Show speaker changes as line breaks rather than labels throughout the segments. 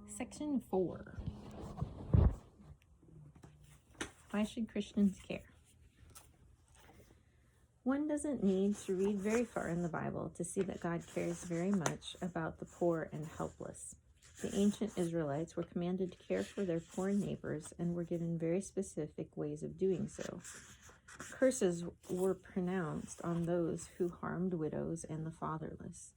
Section 4. Why should Christians care? One doesn't need to read very far in the Bible to see that God cares very much about the poor and helpless. The ancient Israelites were commanded to care for their poor neighbors and were given very specific ways of doing so. Curses were pronounced on those who harmed widows and the fatherless.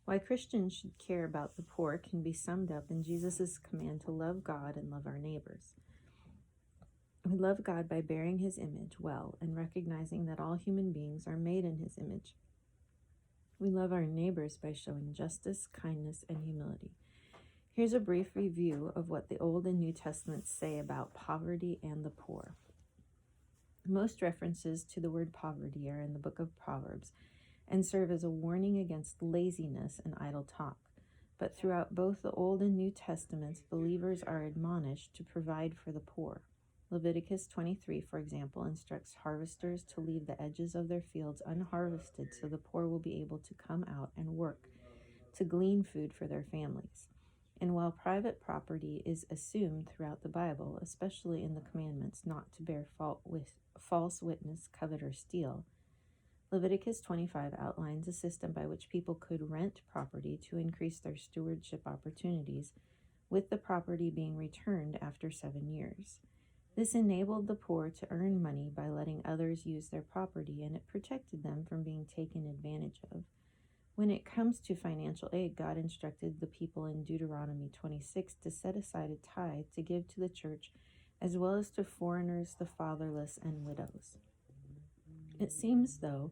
Why Christians should care about the poor can be summed up in Jesus' command to love God and love our neighbors. We love God by bearing his image well and recognizing that all human beings are made in his image. We love our neighbors by showing justice, kindness, and humility. Here's a brief review of what the Old and New Testaments say about poverty and the poor. Most references to the word poverty are in the book of Proverbs and serve as a warning against laziness and idle talk. But throughout both the Old and New Testaments, believers are admonished to provide for the poor. Leviticus 23, for example, instructs harvesters to leave the edges of their fields unharvested so the poor will be able to come out and work to glean food for their families. And while private property is assumed throughout the Bible, especially in the commandments not to bear false witness, covet, or steal, Leviticus 25 outlines a system by which people could rent property to increase their stewardship opportunities, with the property being returned after 7 years. This enabled the poor to earn money by letting others use their property, and it protected them from being taken advantage of. When it comes to financial aid, God instructed the people in Deuteronomy 26 to set aside a tithe to give to the church, as well as to foreigners, the fatherless, and widows. It seems, though,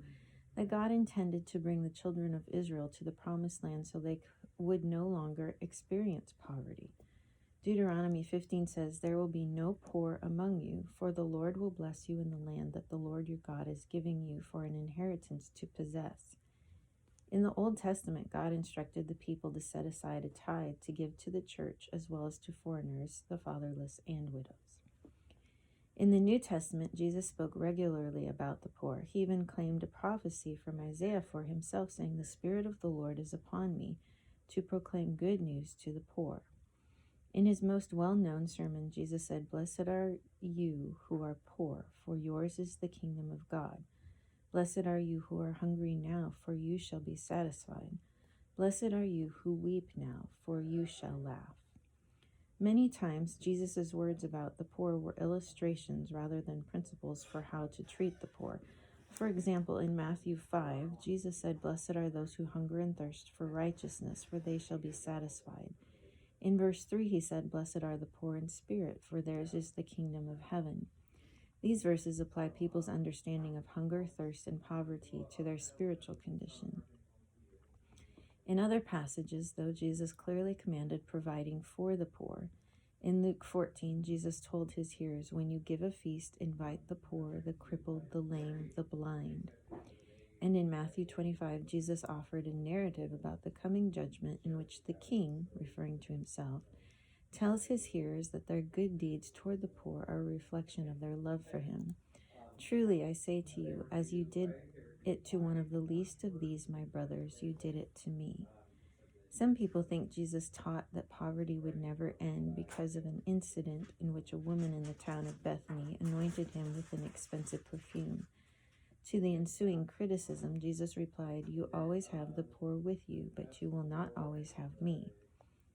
that God intended to bring the children of Israel to the promised land so they would no longer experience poverty. Deuteronomy 15 says, "There will be no poor among you, for the Lord will bless you in the land that the Lord your God is giving you for an inheritance to possess." In the Old Testament, God instructed the people to set aside a tithe to give to the church as well as to foreigners, the fatherless, and widows. In the New Testament, Jesus spoke regularly about the poor. He even claimed a prophecy from Isaiah for himself, saying, "The Spirit of the Lord is upon me to proclaim good news to the poor." In his most well-known sermon, Jesus said, "Blessed are you who are poor, for yours is the kingdom of God. Blessed are you who are hungry now, for you shall be satisfied. Blessed are you who weep now, for you shall laugh." Many times, Jesus' words about the poor were illustrations rather than principles for how to treat the poor. For example, in Matthew 5, Jesus said, "Blessed are those who hunger and thirst for righteousness, for they shall be satisfied." In verse 3, he said, "Blessed are the poor in spirit, for theirs is the kingdom of heaven." These verses apply people's understanding of hunger, thirst, and poverty to their spiritual condition. In other passages, though, Jesus clearly commanded providing for the poor. In Luke 14, Jesus told his hearers, "When you give a feast, invite the poor, the crippled, the lame, the blind." And in Matthew 25, Jesus offered a narrative about the coming judgment in which the king, referring to himself, tells his hearers that their good deeds toward the poor are a reflection of their love for him. "Truly, I say to you, as you did it to one of the least of these, my brothers, you did it to me." Some people think Jesus taught that poverty would never end because of an incident in which a woman in the town of Bethany anointed him with an expensive perfume. To the ensuing criticism, Jesus replied, "You always have the poor with you, but you will not always have me."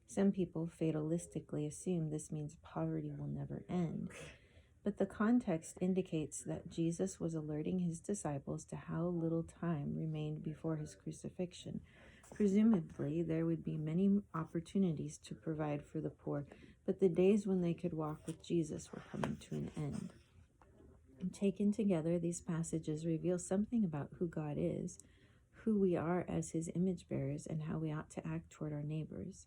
Some people fatalistically assume this means poverty will never end. But the context indicates that Jesus was alerting his disciples to how little time remained before his crucifixion. Presumably, there would be many opportunities to provide for the poor, but the days when they could walk with Jesus were coming to an end. Taken together, these passages reveal something about who God is, who we are as his image bearers, and how we ought to act toward our neighbors.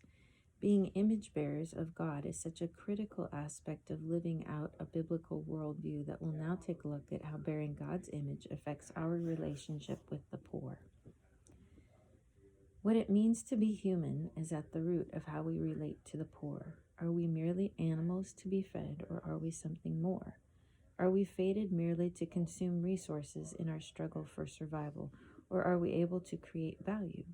Being image bearers of God is such a critical aspect of living out a biblical worldview that we'll now take a look at how bearing God's image affects our relationship with the poor. What it means to be human is at the root of how we relate to the poor. Are we merely animals to be fed, or are we something more? Are we fated merely to consume resources in our struggle for survival, or are we able to create value?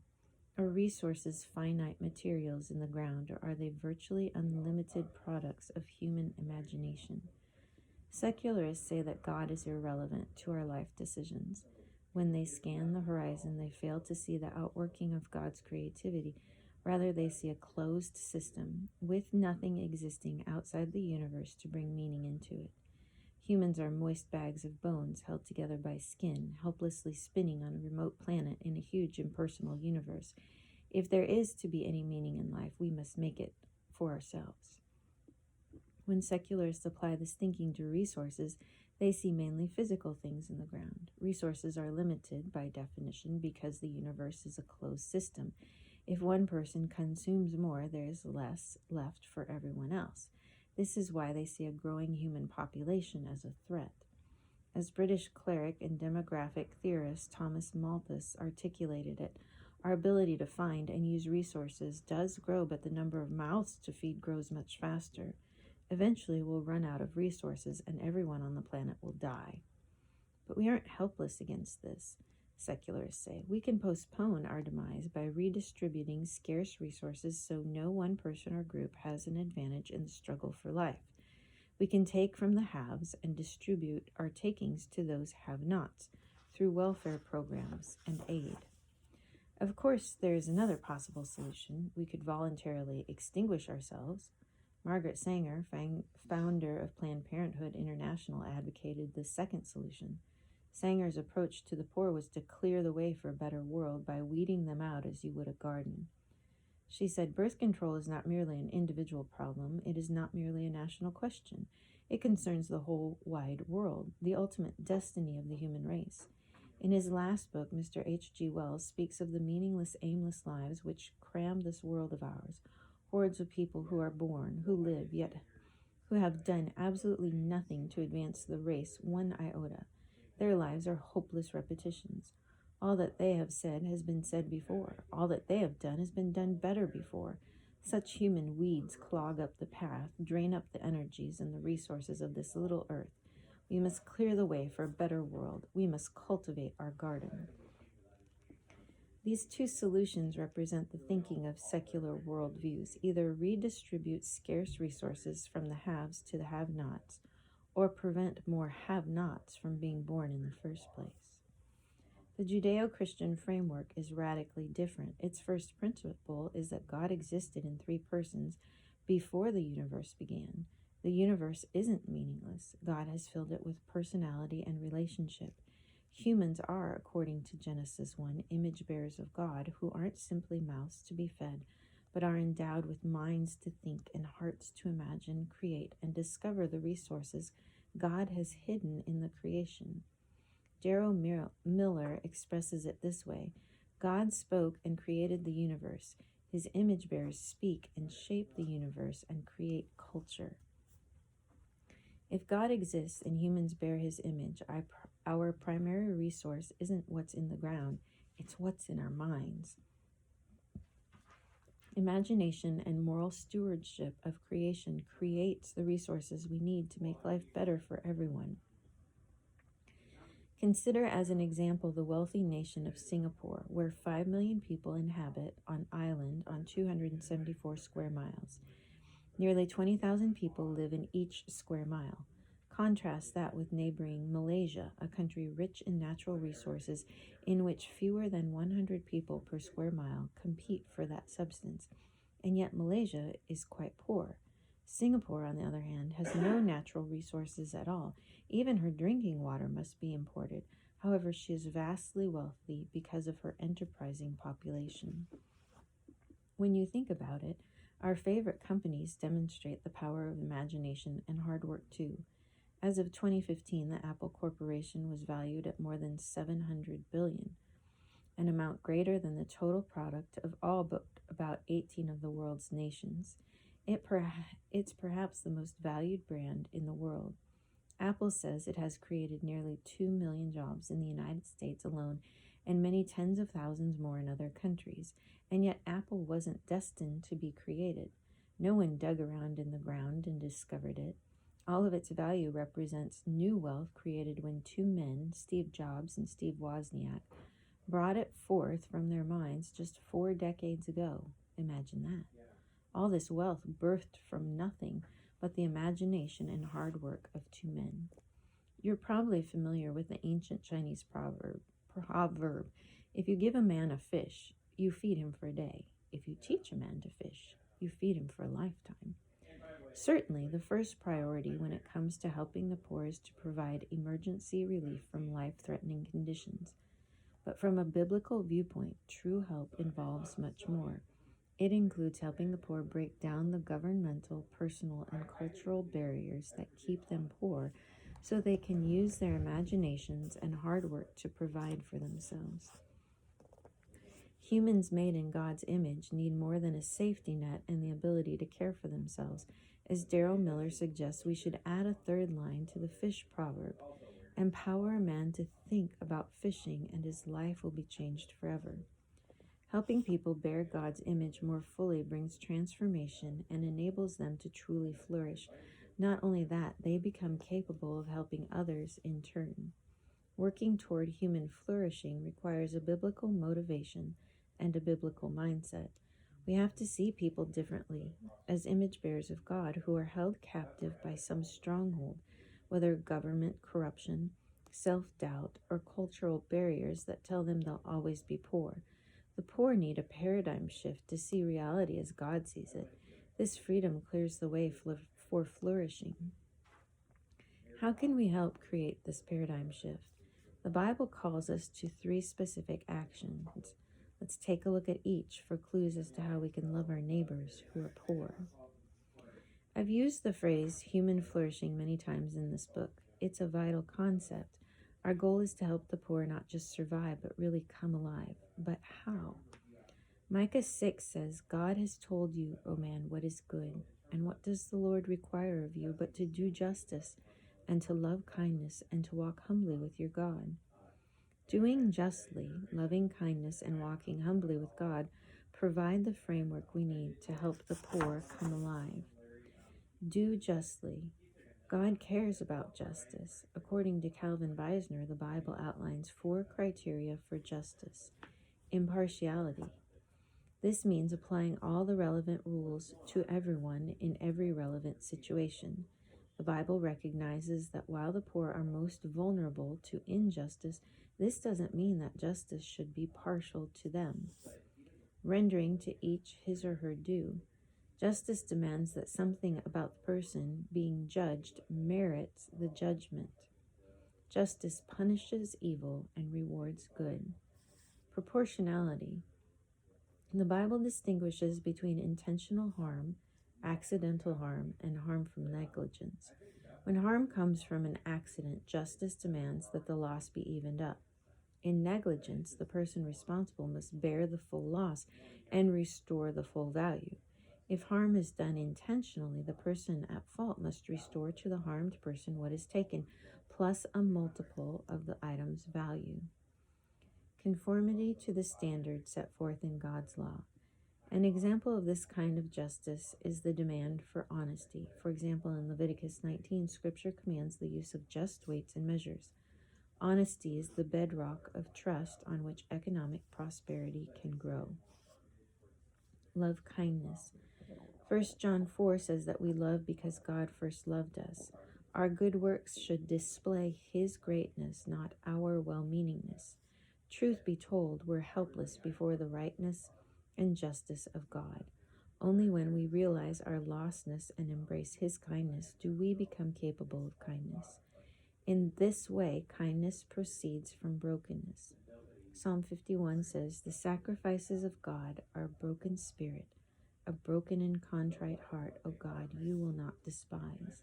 Are resources finite materials in the ground, or are they virtually unlimited products of human imagination? Secularists say that God is irrelevant to our life decisions. When they scan the horizon, they fail to see the outworking of God's creativity. Rather, they see a closed system with nothing existing outside the universe to bring meaning into it. Humans are moist bags of bones held together by skin, helplessly spinning on a remote planet in a huge impersonal universe. If there is to be any meaning in life, we must make it for ourselves. When secularists apply this thinking to resources, they see mainly physical things in the ground. Resources are limited by definition because the universe is a closed system. If one person consumes more, there is less left for everyone else. This is why they see a growing human population as a threat. As British cleric and demographic theorist Thomas Malthus articulated it, our ability to find and use resources does grow, but the number of mouths to feed grows much faster. Eventually, we'll run out of resources and everyone on the planet will die. But we aren't helpless against this, secularists say. We can postpone our demise by redistributing scarce resources so no one person or group has an advantage in the struggle for life. We can take from the haves and distribute our takings to those have-nots through welfare programs and aid. Of course, there is another possible solution. We could voluntarily extinguish ourselves. Margaret Sanger, founder of Planned Parenthood International, advocated the second solution. Sanger's approach to the poor was to clear the way for a better world by weeding them out as you would a garden. She said, birth control is not merely an individual problem. It is not merely a national question. It concerns the whole wide world, the ultimate destiny of the human race. In his last book, Mr. H.G. Wells speaks of the meaningless, aimless lives which cram this world of ours. Hordes of people who are born, who live, yet who have done absolutely nothing to advance the race one iota. Their lives are hopeless repetitions. All that they have said has been said before. All that they have done has been done better before. Such human weeds clog up the path, drain up the energies and the resources of this little earth. We must clear the way for a better world. We must cultivate our garden. These two solutions represent the thinking of secular worldviews. Either redistribute scarce resources from the haves to the have-nots, or prevent more have-nots from being born in the first place. The Judeo-Christian framework is radically different. Its first principle is that God existed in three persons before the universe began. The universe isn't meaningless. God has filled it with personality and relationship. Humans are, according to Genesis 1, image bearers of God, who aren't simply mouths to be fed, but are endowed with minds to think and hearts to imagine, create, and discover the resources God has hidden in the creation. Darrow Miller expresses it this way: God spoke and created the universe. His image bearers speak and shape the universe and create culture. If God exists and humans bear his image, our primary resource isn't what's in the ground, it's what's in our minds. Imagination and moral stewardship of creation creates the resources we need to make life better for everyone. Consider as an example the wealthy nation of Singapore, where 5 million people inhabit an island on 274 square miles. Nearly 20,000 people live in each square mile. Contrast that with neighboring Malaysia, a country rich in natural resources in which fewer than 100 people per square mile compete for that substance, and yet Malaysia is quite poor. Singapore, on the other hand, has no natural resources at all. Even her drinking water must be imported. However, she is vastly wealthy because of her enterprising population. When you think about it, our favorite companies demonstrate the power of imagination and hard work too. As of 2015, the Apple Corporation was valued at more than $700 billion, an amount greater than the total product of all but about 18 of the world's nations. It's perhaps the most valued brand in the world. Apple says it has created nearly 2 million jobs in the United States alone and many tens of thousands more in other countries. And yet Apple wasn't destined to be created. No one dug around in the ground and discovered it. All of its value represents new wealth created when two men, Steve Jobs and Steve Wozniak, brought it forth from their minds just 4 decades ago. Imagine that. All this wealth birthed from nothing but the imagination and hard work of 2 men. You're probably familiar with the ancient Chinese proverb, if you give a man a fish, you feed him for a day. If you teach a man to fish, you feed him for a lifetime. Certainly, the first priority when it comes to helping the poor is to provide emergency relief from life-threatening conditions. But from a biblical viewpoint, true help involves much more. It includes helping the poor break down the governmental, personal, and cultural barriers that keep them poor so they can use their imaginations and hard work to provide for themselves. Humans made in God's image need more than a safety net and the ability to care for themselves. As Daryl Miller suggests, we should add a third line to the fish proverb. Empower a man to think about fishing and his life will be changed forever. Helping people bear God's image more fully brings transformation and enables them to truly flourish. Not only that, they become capable of helping others in turn. Working toward human flourishing requires a biblical motivation and a biblical mindset. We have to see people differently, as image bearers of God who are held captive by some stronghold, whether government corruption, self-doubt, or cultural barriers that tell them they'll always be poor. The poor need a paradigm shift to see reality as God sees it. This freedom clears the way for flourishing. How can we help create this paradigm shift? The Bible calls us to 3 specific actions. Let's take a look at each for clues as to how we can love our neighbors who are poor. I've used the phrase human flourishing many times in this book. It's a vital concept. Our goal is to help the poor not just survive, but really come alive. But how? Micah 6 says, God has told you, O man, what is good. And what does the Lord require of you but to do justice and to love kindness and to walk humbly with your God? Doing justly, loving kindness, and walking humbly with God provide the framework we need to help the poor come alive. Do justly. God cares about justice. According to Calvin Beisner, the Bible outlines 4 criteria for justice. Impartiality. This means applying all the relevant rules to everyone in every relevant situation. The Bible recognizes that while the poor are most vulnerable to injustice, this doesn't mean that justice should be partial to them. Rendering to each his or her due. Justice demands that something about the person being judged merits the judgment. Justice punishes evil and rewards good. Proportionality. The Bible distinguishes between intentional harm, accidental harm, and harm from negligence. When harm comes from an accident, justice demands that the loss be evened up. In negligence, the person responsible must bear the full loss and restore the full value. If harm is done intentionally, the person at fault must restore to the harmed person what is taken, plus a multiple of the item's value. Conformity to the standards set forth in God's law. An example of this kind of justice is the demand for honesty. For example, in Leviticus 19, Scripture commands the use of just weights and measures. Honesty is the bedrock of trust on which economic prosperity can grow. Love kindness. 1 John 4 says that we love because God first loved us. Our good works should display His greatness, not our well-meaningness. Truth be told, we're helpless before the rightness and justice of God. Only when we realize our lostness and embrace His kindness do we become capable of kindness. In this way, kindness proceeds from brokenness. Psalm 51 says, "The sacrifices of God are a broken spirit, a broken and contrite heart, O God, you will not despise."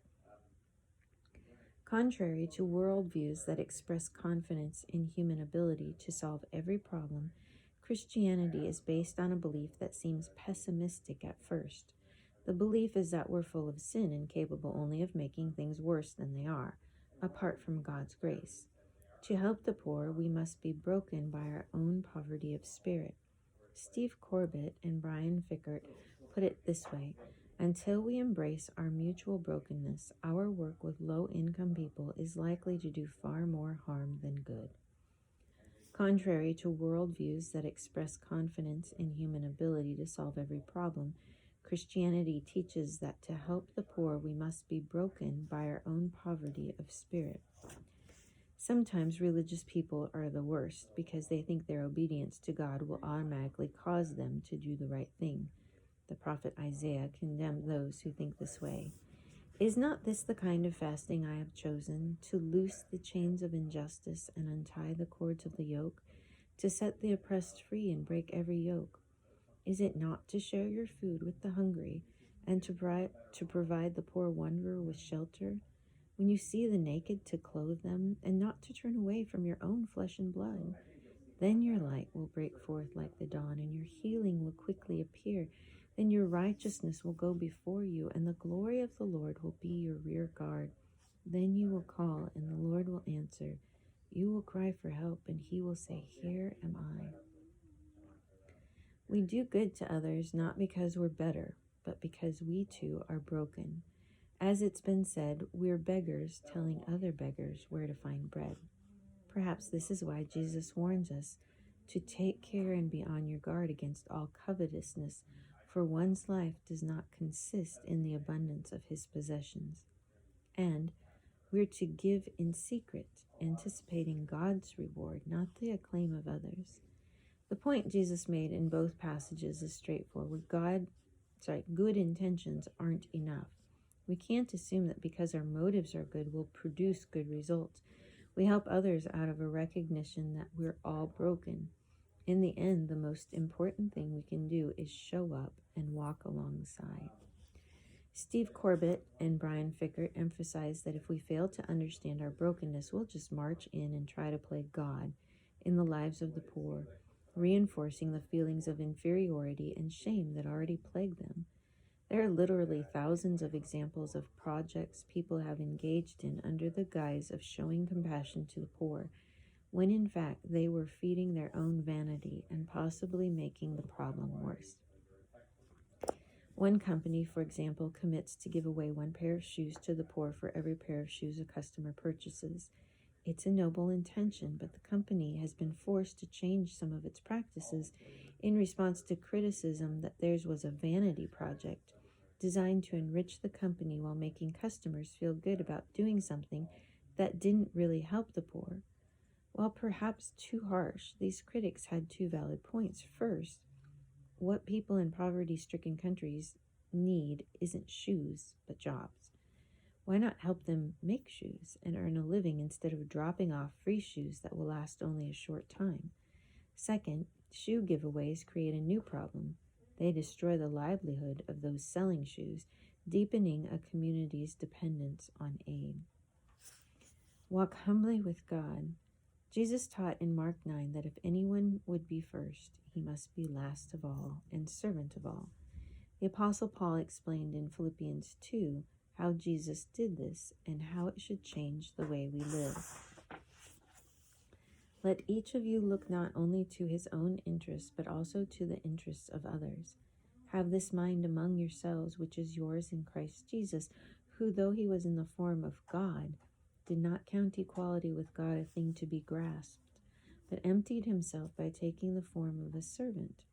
Contrary to worldviews that express confidence in human ability to solve every problem, Christianity is based on a belief that seems pessimistic at first. The belief is that we're full of sin and capable only of making things worse than they are, apart from God's grace. To help the poor, we must be broken by our own poverty of spirit. Steve Corbett and Brian Fickert put it this way: until we embrace our mutual brokenness, our work with low-income people is likely to do far more harm than good. Contrary to worldviews that express confidence in human ability to solve every problem, Christianity teaches that to help the poor we must be broken by our own poverty of spirit. Sometimes religious people are the worst because they think their obedience to God will automatically cause them to do the right thing. The prophet Isaiah condemned those who think this way. Is not this the kind of fasting I have chosen, to loose the chains of injustice and untie the cords of the yoke, to set the oppressed free and break every yoke? Is it not to share your food with the hungry, and to provide the poor wanderer with shelter? When you see the naked, to clothe them, and not to turn away from your own flesh and blood? Then your light will break forth like the dawn, and your healing will quickly appear. Then your righteousness will go before you, and the glory of the Lord will be your rear guard. Then you will call, and the Lord will answer. You will cry for help, and he will say, Here am I. We do good to others not because we're better, but because we too are broken. As it's been said, we're beggars telling other beggars where to find bread. Perhaps this is why Jesus warns us to take care and be on your guard against all covetousness, for one's life does not consist in the abundance of his possessions. And we're to give in secret, anticipating God's reward, not the acclaim of others. The point Jesus made in both passages is straightforward. Good intentions aren't enough. We can't assume that because our motives are good, we'll produce good results. We help others out of a recognition that we're all broken. In the end, the most important thing we can do is show up and walk alongside. Steve Corbett and Brian Fickert emphasize that if we fail to understand our brokenness, we'll just march in and try to play God in the lives of the poor, reinforcing the feelings of inferiority and shame that already plague them. There are literally thousands of examples of projects people have engaged in under the guise of showing compassion to the poor, when in fact they were feeding their own vanity and possibly making the problem worse. One company, for example, commits to give away 1 pair of shoes to the poor for every pair of shoes a customer purchases. It's a noble intention, but the company has been forced to change some of its practices in response to criticism that theirs was a vanity project designed to enrich the company while making customers feel good about doing something that didn't really help the poor. While perhaps too harsh, these critics had 2 valid points. First, what people in poverty-stricken countries need isn't shoes, but jobs. Why not help them make shoes and earn a living instead of dropping off free shoes that will last only a short time? Second, shoe giveaways create a new problem. They destroy the livelihood of those selling shoes, deepening a community's dependence on aid. Walk humbly with God. Jesus taught in Mark 9 that if anyone would be first, he must be last of all and servant of all. The Apostle Paul explained in Philippians 2 how Jesus did this and how it should change the way we live. Let each of you look not only to his own interests, but also to the interests of others. Have this mind among yourselves, which is yours in Christ Jesus, who, though he was in the form of God, did not count equality with God a thing to be grasped, but emptied himself by taking the form of a servant.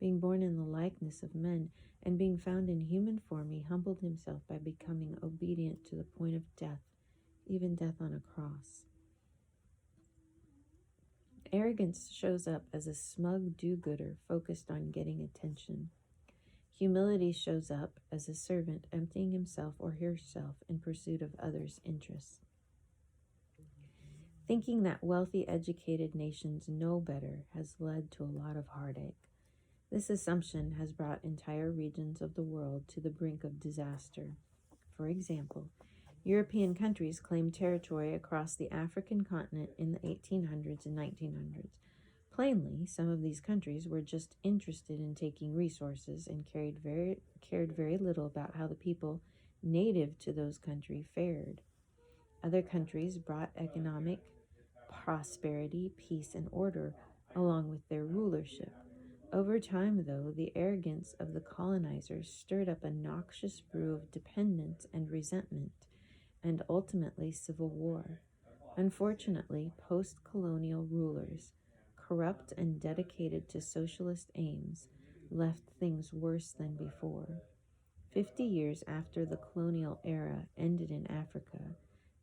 Being born in the likeness of men, and being found in human form, he humbled himself by becoming obedient to the point of death, even death on a cross. Arrogance shows up as a smug do-gooder focused on getting attention. Humility shows up as a servant emptying himself or herself in pursuit of others' interests. Thinking that wealthy, educated nations know better has led to a lot of heartache. This assumption has brought entire regions of the world to the brink of disaster. For example, European countries claimed territory across the African continent in the 1800s and 1900s. Plainly, some of these countries were just interested in taking resources and cared very little about how the people native to those countries fared. Other countries brought economic prosperity, peace, and order along with their rulership. Over time, though, the arrogance of the colonizers stirred up a noxious brew of dependence and resentment, and ultimately civil war. Unfortunately, post-colonial rulers corrupt and dedicated to socialist aims, left things worse than before. 50 years after the colonial era ended in Africa,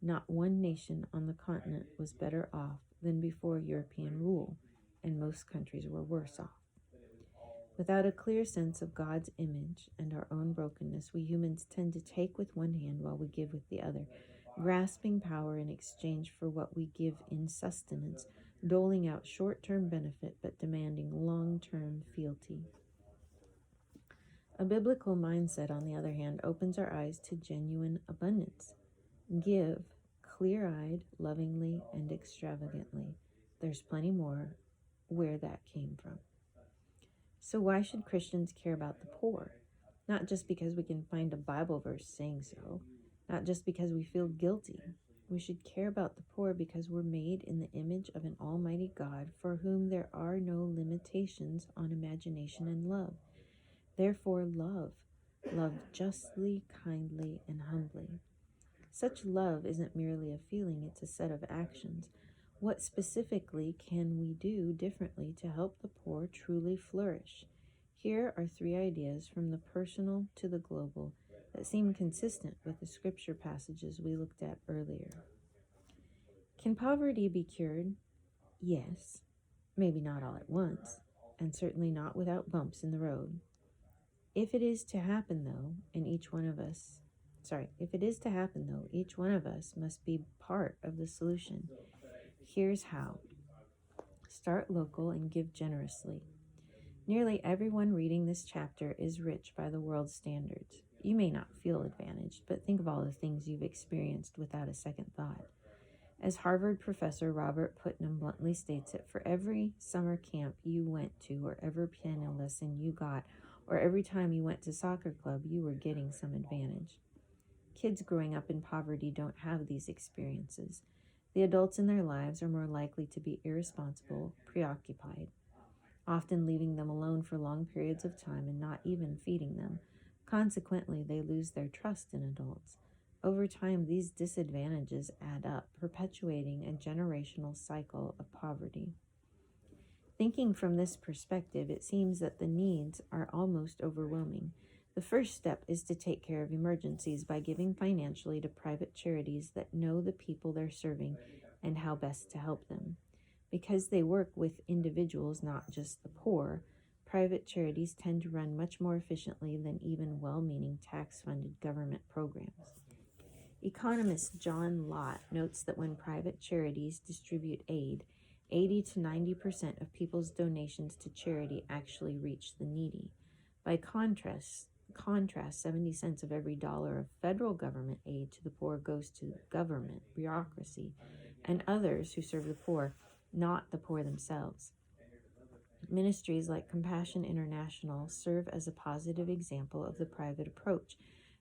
not one nation on the continent was better off than before European rule, and most countries were worse off. Without a clear sense of God's image and our own brokenness, we humans tend to take with one hand while we give with the other, grasping power in exchange for what we give in sustenance, doling out short-term benefit but demanding long-term fealty. A biblical mindset, on the other hand, opens our eyes to genuine abundance. Give, clear-eyed, lovingly, and extravagantly. There's plenty more where that came from. So why should Christians care about the poor? Not just because we can find a Bible verse saying so, not just because we feel guilty. We should care about the poor because we're made in the image of an almighty God for whom there are no limitations on imagination and love. Therefore, love justly, kindly, and humbly. Such love isn't merely a feeling, it's a set of actions. What specifically can we do differently to help the poor truly flourish? Here are 3 ideas from the personal to the global that seem consistent with the scripture passages we looked at earlier. Can poverty be cured? Yes. Maybe not all at once, and certainly not without bumps in the road. If it is to happen, though, each one of us must be part of the solution. Here's how. Start local and give generously. Nearly everyone reading this chapter is rich by the world's standards. You may not feel advantaged, but think of all the things you've experienced without a second thought. As Harvard professor Robert Putnam bluntly states it, for every summer camp you went to, or every piano lesson you got, or every time you went to soccer club, you were getting some advantage. Kids growing up in poverty don't have these experiences. The adults in their lives are more likely to be irresponsible, preoccupied, often leaving them alone for long periods of time and not even feeding them. Consequently, they lose their trust in adults. Over time, these disadvantages add up, perpetuating a generational cycle of poverty. Thinking from this perspective, it seems that the needs are almost overwhelming. The first step is to take care of emergencies by giving financially to private charities that know the people they're serving and how best to help them. Because they work with individuals, not just the poor, private charities tend to run much more efficiently than even well-meaning tax-funded government programs. Economist John Lott notes that when private charities distribute aid, 80 to 90% of people's donations to charity actually reach the needy. By contrast, 70 cents of every dollar of federal government aid to the poor goes to government, bureaucracy, and others who serve the poor, not the poor themselves. Ministries like Compassion International serve as a positive example of the private approach.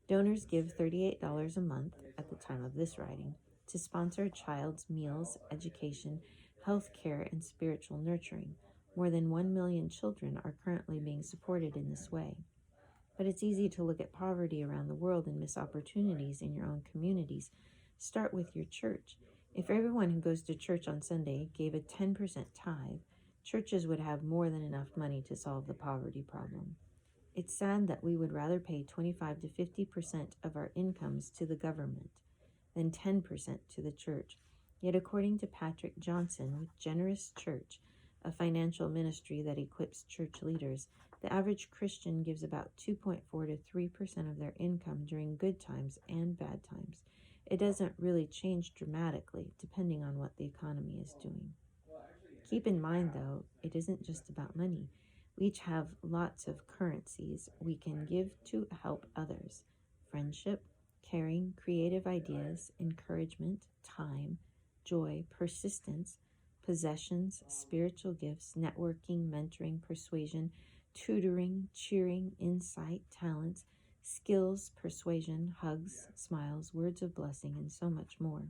Donors give $38 a month, at the time of this writing, to sponsor a child's meals, education, health care, and spiritual nurturing. More than 1 million children are currently being supported in this way. But it's easy to look at poverty around the world and miss opportunities in your own communities. Start with your church. If everyone who goes to church on Sunday gave a 10% tithe, churches would have more than enough money to solve the poverty problem. It's sad that we would rather pay 25 to 50% of our incomes to the government than 10% to the church. Yet according to Patrick Johnson with Generous Church, a financial ministry that equips church leaders, the average Christian gives about 2.4 to 3% of their income during good times and bad times. It doesn't really change dramatically depending on what the economy is doing. Keep in mind, though, it isn't just about money. We each have lots of currencies we can give to help others. Friendship, caring, creative ideas, encouragement, time, joy, persistence, possessions, spiritual gifts, networking, mentoring, persuasion, tutoring, cheering, insight, talents, skills, persuasion, hugs, smiles, words of blessing, and so much more.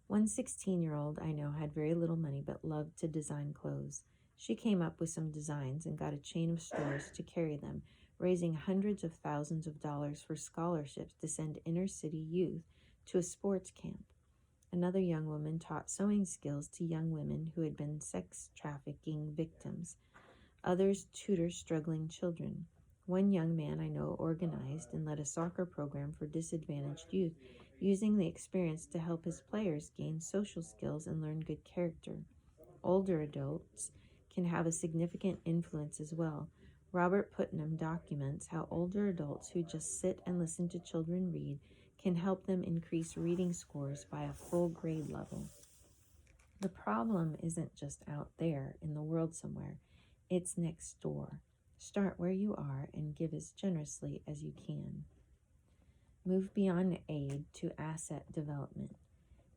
One 16-year-old I know had very little money but loved to design clothes. She came up with some designs and got a chain of stores to carry them, raising hundreds of thousands of dollars for scholarships to send inner-city youth to a sports camp. Another young woman taught sewing skills to young women who had been sex trafficking victims. Others tutor struggling children. One young man I know organized and led a soccer program for disadvantaged youth, using the experience to help his players gain social skills and learn good character. Older adults can have a significant influence as well. Robert Putnam documents how older adults who just sit and listen to children read can help them increase reading scores by a full grade level. The problem isn't just out there in the world somewhere, it's next door. Start where you are and give as generously as you can. Move beyond aid to asset development.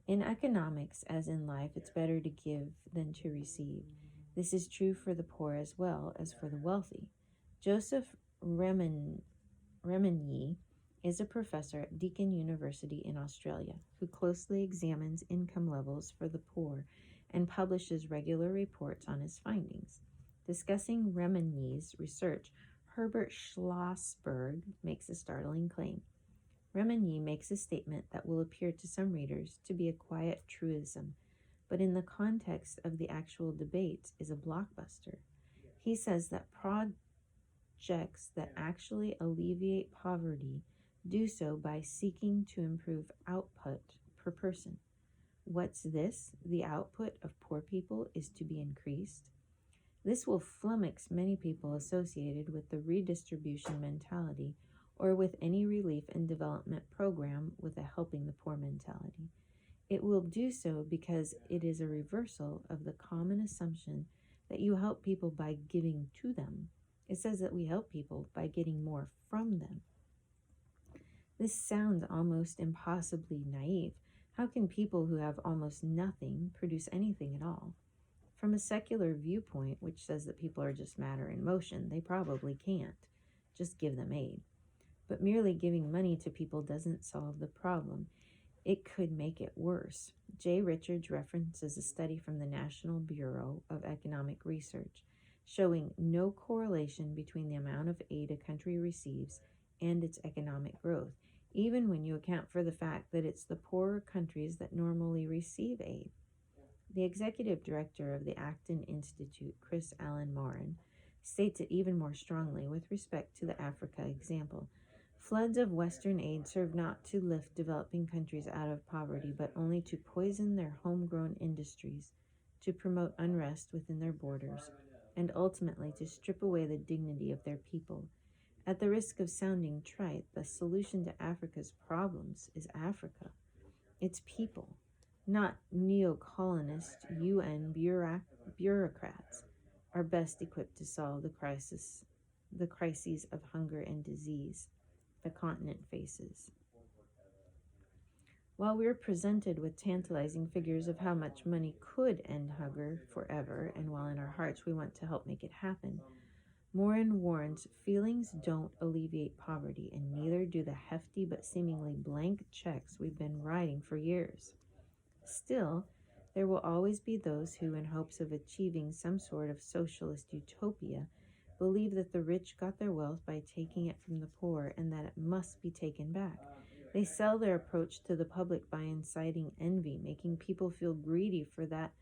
In economics, as in life, it's better to give than to receive. This is true for the poor as well as for the wealthy. Joseph Remenyi is a professor at Deakin University in Australia who closely examines income levels for the poor and publishes regular reports on his findings. Discussing Remenyi's research, Herbert Schlossberg makes a startling claim. Remenyi makes a statement that will appear to some readers to be a quiet truism, but in the context of the actual debates is a blockbuster. He says that projects that actually alleviate poverty do so by seeking to improve output per person. What's this? The output of poor people is to be increased? This will flummox many people associated with the redistribution mentality or with any relief and development program with a helping the poor mentality. It will do so because it is a reversal of the common assumption that you help people by giving to them. It says that we help people by getting more from them. This sounds almost impossibly naive. How can people who have almost nothing produce anything at all? From a secular viewpoint, which says that people are just matter in motion, they probably can't. Just give them aid. But merely giving money to people doesn't solve the problem. It could make it worse. J. Richards references a study from the National Bureau of Economic Research showing no correlation between the amount of aid a country receives and its economic growth, even when you account for the fact that it's the poorer countries that normally receive aid. The executive director of the Acton Institute, Chris Allen Morin, states it even more strongly with respect to the Africa example. Floods of Western aid serve not to lift developing countries out of poverty, but only to poison their homegrown industries, to promote unrest within their borders, and ultimately to strip away the dignity of their people. At the risk of sounding trite, the solution to Africa's problems is Africa. Its people, not neo-colonist UN bureaucrats, are best equipped to solve the crises of hunger and disease the continent faces. While we're presented with tantalizing figures of how much money could end hunger forever, and while in our hearts we want to help make it happen, Morin warns feelings don't alleviate poverty, and neither do the hefty but seemingly blank checks we've been writing for years. Still, there will always be those who, in hopes of achieving some sort of socialist utopia, believe that the rich got their wealth by taking it from the poor and that it must be taken back. They sell their approach to the public by inciting envy, making people feel greedy for that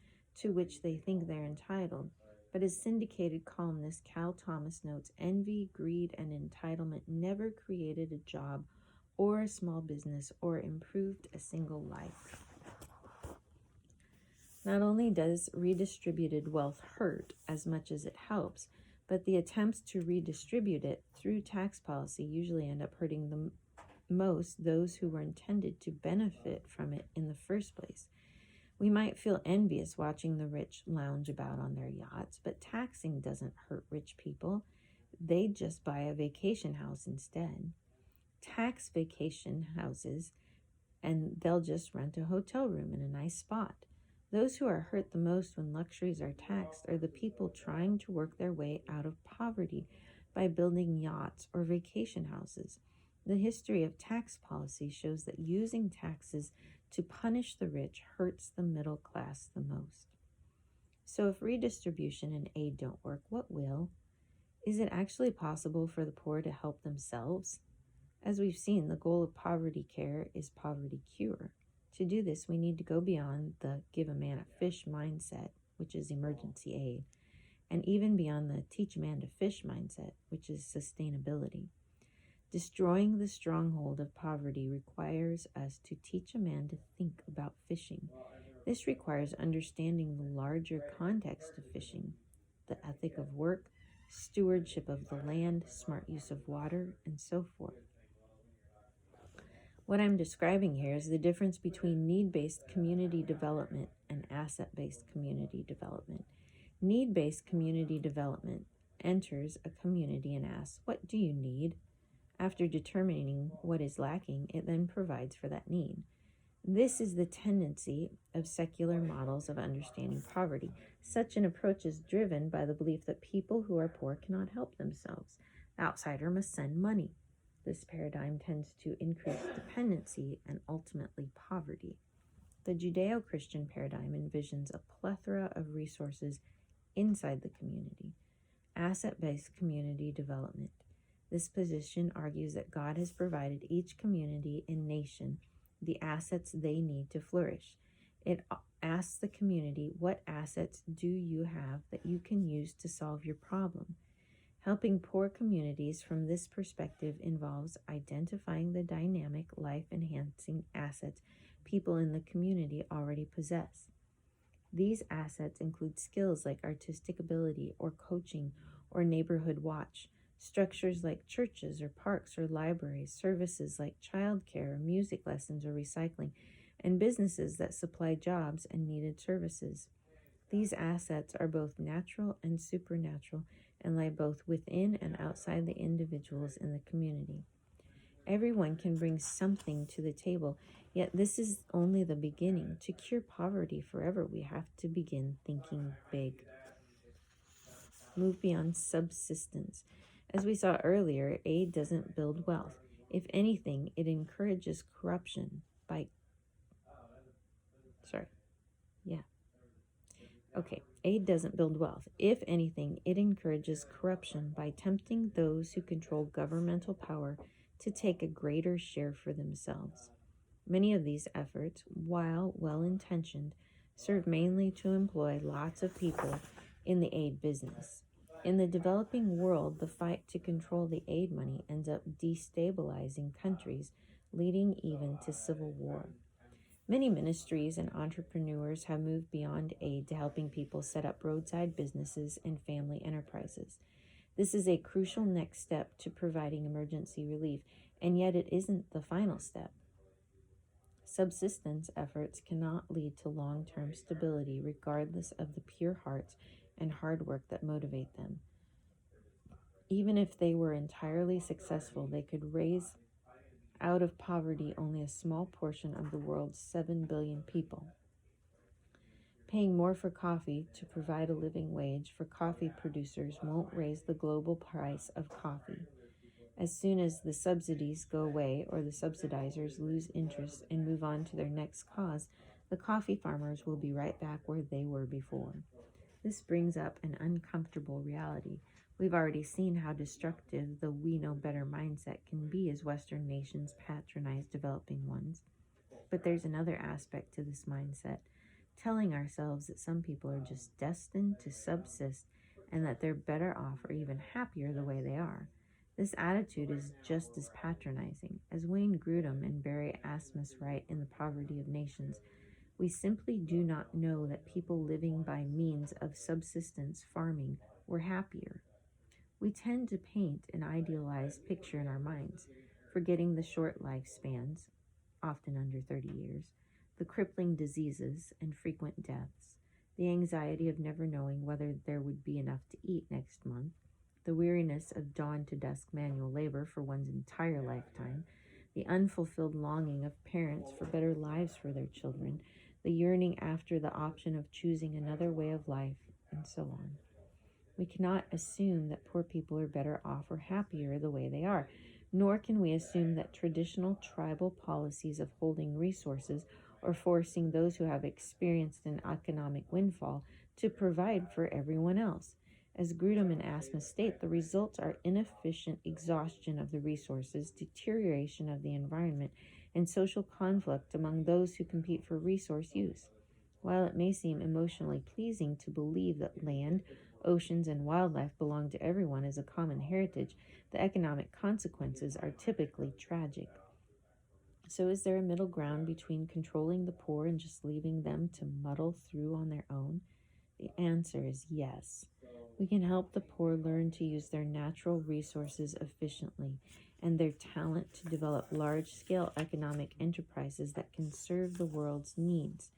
to which they think they're entitled. But as syndicated columnist Cal Thomas notes, envy, greed, and entitlement never created a job or a small business or improved a single life. Not only does redistributed wealth hurt as much as it helps, but the attempts to redistribute it through tax policy usually end up hurting the most those who were intended to benefit from it in the first place. We might feel envious watching the rich lounge about on their yachts, but taxing doesn't hurt rich people. They just buy a vacation house instead. Tax vacation houses, and they'll just rent a hotel room in a nice spot. Those who are hurt the most when luxuries are taxed are the people trying to work their way out of poverty by building yachts or vacation houses. The history of tax policy shows that using taxes to punish the rich hurts the middle class the most. So if redistribution and aid don't work, what will? Is it actually possible for the poor to help themselves? As we've seen, the goal of poverty care is poverty cure. To do this, we need to go beyond the give a man a fish mindset, which is emergency aid, and even beyond the teach a man to fish mindset, which is sustainability. Destroying the stronghold of poverty requires us to teach a man to think about fishing. This requires understanding the larger context of fishing, the ethic of work, stewardship of the land, smart use of water, and so forth. What I'm describing here is the difference between need-based community development and asset-based community development. Need-based community development enters a community and asks, what do you need? After determining what is lacking, it then provides for that need. This is the tendency of secular models of understanding poverty. Such an approach is driven by the belief that people who are poor cannot help themselves. The outsider must send money. This paradigm tends to increase dependency and ultimately poverty. The Judeo-Christian paradigm envisions a plethora of resources inside the community. Asset-based community development. This position argues that God has provided each community and nation the assets they need to flourish. It asks the community, what assets do you have that you can use to solve your problem? Helping poor communities from this perspective involves identifying the dynamic, life-enhancing assets people in the community already possess. These assets include skills like artistic ability or coaching or neighborhood watch, structures like churches or parks or libraries, services like childcare, music lessons, or recycling, and businesses that supply jobs and needed services. These assets are both natural and supernatural and lie both within and outside the individuals in the community. Everyone can bring something to the table, yet this is only the beginning. To cure poverty forever, we have to begin thinking big. Move beyond subsistence. As we saw earlier, aid doesn't build wealth. If anything, it encourages corruption by... Aid doesn't build wealth. If anything, it encourages corruption by tempting those who control governmental power to take a greater share for themselves. Many of these efforts, while well-intentioned, serve mainly to employ lots of people in the aid business. In the developing world, the fight to control the aid money ends up destabilizing countries, leading even to civil war. Many ministries and entrepreneurs have moved beyond aid to helping people set up roadside businesses and family enterprises. This is a crucial next step to providing emergency relief, and yet it isn't the final step. Subsistence efforts cannot lead to long-term stability regardless of the pure hearts and hard work that motivate them. Even if they were entirely successful, they could raise out of poverty only a small portion of the world's 7 billion people. Paying more for coffee to provide a living wage for coffee producers won't raise the global price of coffee. As soon as the subsidies go away or the subsidizers lose interest and move on to their next cause, the coffee farmers will be right back where they were before. This brings up an uncomfortable reality. We've already seen how destructive the we know better mindset can be as Western nations patronize developing ones. But there's another aspect to this mindset, telling ourselves that some people are just destined to subsist and that they're better off or even happier the way they are. This attitude is just as patronizing. As Wayne Grudem and Barry Asmus write in The Poverty of Nations, we simply do not know that people living by means of subsistence farming were happier. We tend to paint an idealized picture in our minds, forgetting the short lifespans, often under 30 years, the crippling diseases and frequent deaths, the anxiety of never knowing whether there would be enough to eat next month, the weariness of dawn-to-dusk manual labor for one's entire lifetime, the unfulfilled longing of parents for better lives for their children, the yearning after the option of choosing another way of life, and so on. We cannot assume that poor people are better off or happier the way they are, nor can we assume that traditional tribal policies of holding resources or forcing those who have experienced an economic windfall to provide for everyone else. As Grudem and Asmus state, the results are inefficient exhaustion of the resources, deterioration of the environment, and social conflict among those who compete for resource use. While it may seem emotionally pleasing to believe that land, oceans, and wildlife belong to everyone as a common heritage, the economic consequences are typically tragic. So, is there a middle ground between controlling the poor and just leaving them to muddle through on their own? The answer is yes. We can help the poor learn to use their natural resources efficiently and their talent to develop large-scale economic enterprises that can serve the world's needs.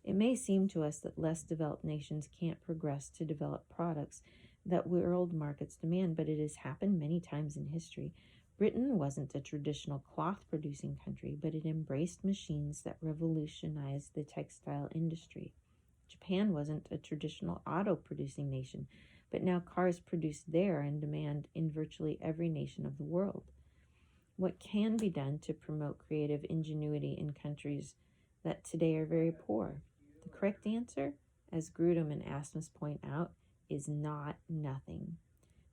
It may seem to us that less developed nations can't progress to develop products that world markets demand, but it has happened many times in history. Britain wasn't a traditional cloth-producing country, but it embraced machines that revolutionized the textile industry. Japan wasn't a traditional auto-producing nation, but now cars produced there and demand in virtually every nation of the world. What can be done to promote creative ingenuity in countries that today are very poor? The correct answer, as Grudem and Asmus point out, is not nothing.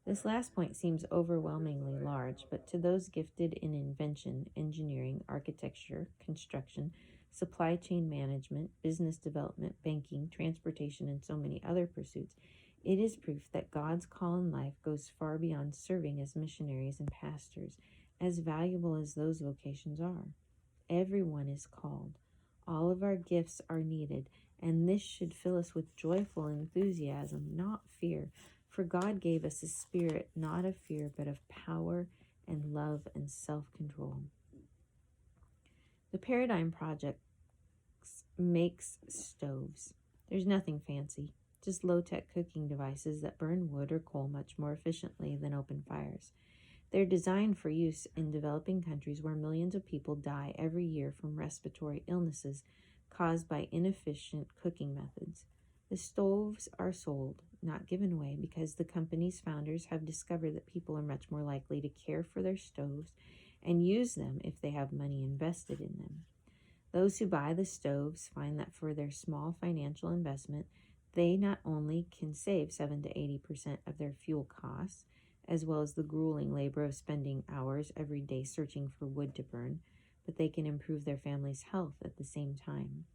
This last point seems overwhelmingly large, but to those gifted in invention, engineering, architecture, construction, supply chain management, business development, banking, transportation, and so many other pursuits, it is proof that God's call in life goes far beyond serving as missionaries and pastors, as valuable as those vocations are. Everyone is called. All of our gifts are needed, and this should fill us with joyful enthusiasm, not fear. For God gave us a spirit not of fear, but of power and love and self-control. The Paradigm Project makes stoves. There's nothing fancy, just low-tech cooking devices that burn wood or coal much more efficiently than open fires. They're designed for use in developing countries where millions of people die every year from respiratory illnesses caused by inefficient cooking methods. The stoves are sold, not given away, because the company's founders have discovered that people are much more likely to care for their stoves and use them if they have money invested in them. Those who buy the stoves find that for their small financial investment, they not only can save 7 to 80% of their fuel costs, as well as the grueling labor of spending hours every day searching for wood to burn, but they can improve their family's health at the same time.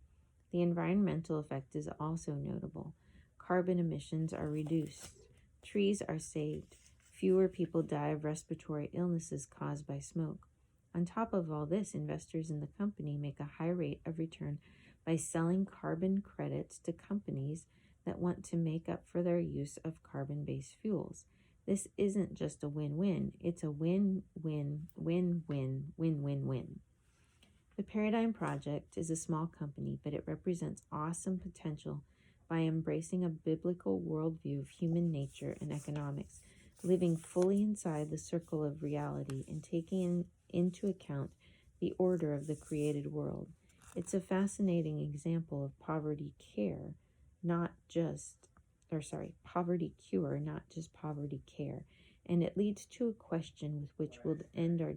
The environmental effect is also notable. Carbon emissions are reduced. Trees are saved. Fewer people die of respiratory illnesses caused by smoke. On top of all this, investors in the company make a high rate of return by selling carbon credits to companies that want to make up for their use of carbon-based fuels. This isn't just a win-win, it's a win-win-win-win-win-win-win. The Paradigm Project is a small company, but it represents awesome potential by embracing a biblical worldview of human nature and economics, living fully inside the circle of reality and taking into account the order of the created world. It's a fascinating example of poverty cure, not just poverty care. And it leads to a question with which we'll end our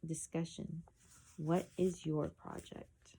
discussion. What is your project?